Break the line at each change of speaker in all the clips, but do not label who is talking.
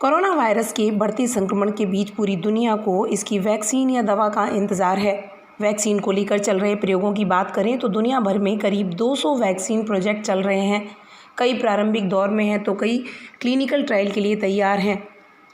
Corona virus के बढ़ते संक्रमण के बीच पूरी दुनिया को इसकी वैक्सीन या दवा का इंतज़ार है। वैक्सीन को लेकर चल रहे प्रयोगों की बात करें तो दुनिया भर में करीब 200 वैक्सीन प्रोजेक्ट चल रहे हैं। कई प्रारंभिक दौर में हैं तो कई क्लिनिकल ट्रायल के लिए तैयार हैं।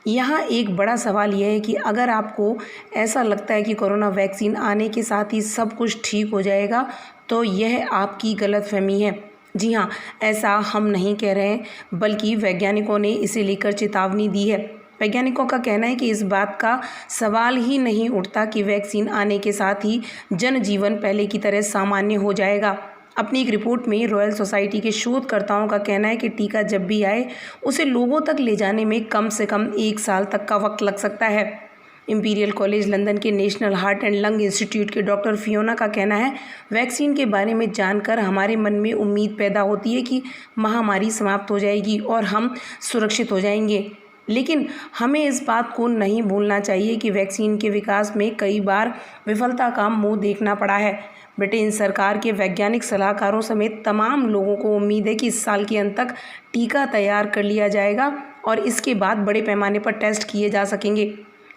यहाँ एक बड़ा सवाल यह है कि अगर आपको ऐसा लगता है कि कोरोना वैक्सीन आने के साथ ही सब कुछ ठीक हो जाएगा तो यह आपकी गलतफहमी है। जी हाँ, ऐसा हम नहीं कह रहे हैं, बल्कि वैज्ञानिकों ने इसे लेकर चेतावनी दी है। वैज्ञानिकों का कहना है कि इस बात का सवाल ही नहीं उठता कि वैक्सीन आने के साथ ही जनजीवन पहले की तरह सामान्य हो जाएगा। अपनी एक रिपोर्ट में रॉयल सोसाइटी के शोधकर्ताओं का कहना है कि टीका जब भी आए उसे लोगों तक ले जाने में कम से कम 1 साल तक का वक्त लग सकता है। इंपीरियल कॉलेज लंदन के national heart and lung institute के डॉक्टर फियोना का कहना है, वैक्सीन के बारे में जानकर हमारे मन में उम्मीद पैदा होती है कि महामारी समाप्त हो जाएगी और हम सुरक्षित हो जाएंगे। लेकिन हमें इस बात को नहीं भूलना चाहिए कि वैक्सीन के विकास में कई बार विफलता का मुंह देखना पड़ा है। ब्रिटेन सरकार के वैज्ञानिक सलाहकारों समेत तमाम लोगों को उम्मीद है कि इस साल के अंत तक टीका तैयार कर लिया जाएगा और इसके बाद बड़े पैमाने पर टेस्ट किए जा सकेंगे।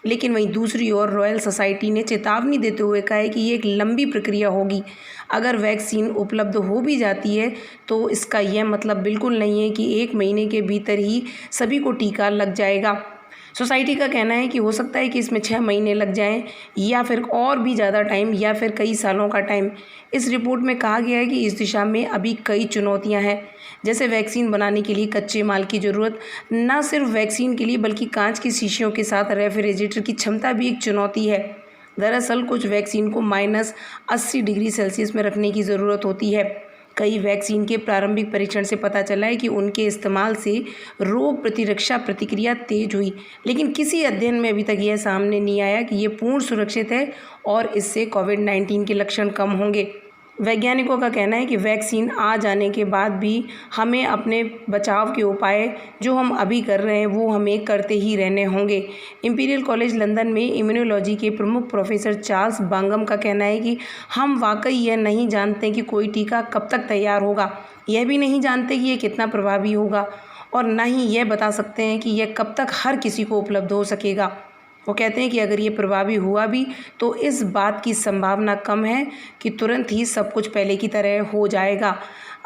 लेकिन वहीं दूसरी ओर रॉयल सोसाइटी ने चेतावनी देते हुए कहा है कि ये एक लंबी प्रक्रिया होगी। अगर वैक्सीन उपलब्ध हो भी जाती है तो इसका यह मतलब बिल्कुल नहीं है कि 1 महीने के भीतर ही सभी को टीका लग जाएगा। सोसाइटी का कहना है कि हो सकता है कि इसमें 6 महीने लग जाएं या फिर और भी ज़्यादा टाइम या फिर कई सालों का टाइम। इस रिपोर्ट में कहा गया है कि इस दिशा में अभी कई चुनौतियां हैं, जैसे वैक्सीन बनाने के लिए कच्चे माल की ज़रूरत। न सिर्फ वैक्सीन के लिए बल्कि कांच की शीशियों के साथ रेफ्रिजरेटर की क्षमता भी एक चुनौती है। दरअसल कुछ वैक्सीन को -80 डिग्री सेल्सियस में रखने की ज़रूरत होती है। कई वैक्सीन के प्रारंभिक परीक्षण से पता चला है कि उनके इस्तेमाल से रोग प्रतिरक्षा प्रतिक्रिया तेज हुई, लेकिन किसी अध्ययन में अभी तक यह सामने नहीं आया कि ये पूर्ण सुरक्षित है और इससे कोविड-19 के लक्षण कम होंगे। वैज्ञानिकों का कहना है कि वैक्सीन आ जाने के बाद भी हमें अपने बचाव के उपाय जो हम अभी कर रहे हैं वो हमें करते ही रहने होंगे। इंपीरियल कॉलेज लंदन में इम्यूनोलॉजी के प्रमुख प्रोफेसर चार्ल्स बांगम का कहना है कि हम वाकई यह नहीं जानते कि कोई टीका कब तक तैयार होगा, यह भी नहीं जानते कि यह कितना प्रभावी होगा और न ही यह बता सकते हैं कि यह कब तक हर किसी को उपलब्ध हो सकेगा। वो कहते हैं कि अगर ये प्रभावी हुआ भी तो इस बात की संभावना कम है कि तुरंत ही सब कुछ पहले की तरह हो जाएगा।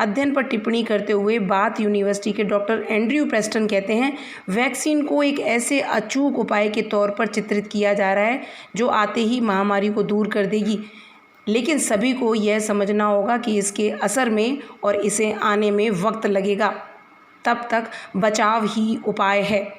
अध्ययन पर टिप्पणी करते हुए बाथ यूनिवर्सिटी के डॉक्टर एंड्रयू प्रेस्टन कहते हैं, वैक्सीन को एक ऐसे अचूक उपाय के तौर पर चित्रित किया जा रहा है जो आते ही महामारी को दूर कर देगी, लेकिन सभी को यह समझना होगा कि इसके असर में और इसे आने में वक्त लगेगा। तब तक बचाव ही उपाय है।